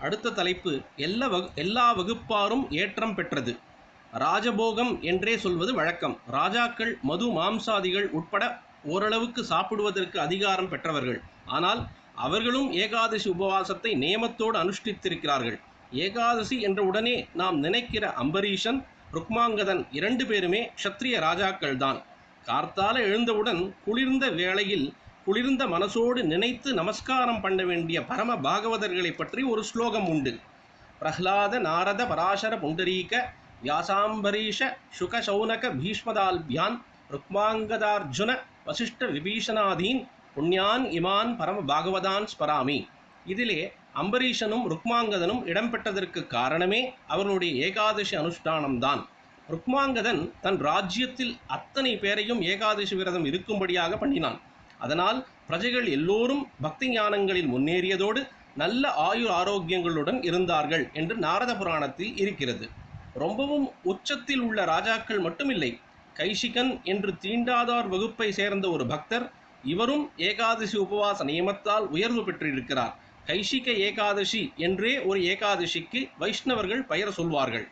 அடுத்த தலைப்பு எல்லா வகுப்பாரும் ஏற்றம் பெற்றது. ராஜபோகம் என்றே சொல்வது வழக்கம். ராஜாக்கள் மது மாம்சாதிகள் உட்பட ஓரளவுக்கு சாப்பிடுவதற்கு அதிகாரம் பெற்றவர்கள். ஆனால் அவர்களும் ஏகாதசி உபவாசத்தை நியமத்தோடு அனுஷ்டித்திருக்கிறார்கள். ஏகாதசி என்ற உடனே நாம் நினைக்கிற அம்பரீஷன், ருக்மாங்கதன் 2 பேருமே க்ஷத்ரிய ராஜாக்கள்தான். கார்த்தால எழுந்தவுடன் குளிர்ந்த வேளையில் குளிர்ந்த மனசோடு நினைத்து நமஸ்காரம் பண்ண வேண்டிய பரம பாகவதர்களை பற்றி ஒரு ஸ்லோகம் உண்டு. பிரஹ்லாத நாரத பராசர புண்டரீக வியாசாம்பரீஷ சுக சௌனக பீஷ்மதால்பியான் ருக்மாங்கதார்ஜுன வசிஷ்ட விபீஷணாதீன் புண்ணியான் இமான் பரம பாகவதான் ஸ்மராமி. இதிலே அம்பரீஷனும் ருக்மாங்கதனும் இடம்பெற்றதற்கு காரணமே அவர்களுடைய ஏகாதசி அனுஷ்டானம்தான். ருக்மாங்கதன் தன் ராஜ்யத்தில் அத்தனை பேரையும் ஏகாதசி விரதம் இருக்கும்படியாக பண்ணினான். அதனால் பிரஜைகள் எல்லோரும் பக்தி ஞானங்களில் முன்னேறியதோடு நல்ல ஆயுர் ஆரோக்கியங்களுடன் இருந்தார்கள் என்று நாரத புராணத்தில் இருக்கிறது. ரொம்பவும் உச்சத்தில் உள்ள ராஜாக்கள் மட்டுமில்லை, கைஷிகன் என்று தீண்டாதார் வகுப்பை சேர்ந்த ஒரு பக்தர், இவரும் ஏகாதசி உபவாச நியமத்தால் உயர்வு பெற்றிருக்கிறார். கைஷிக ஏகாதசி என்றே ஒரு ஏகாதசிக்கு வைஷ்ணவர்கள் பெயர் சொல்வார்கள்.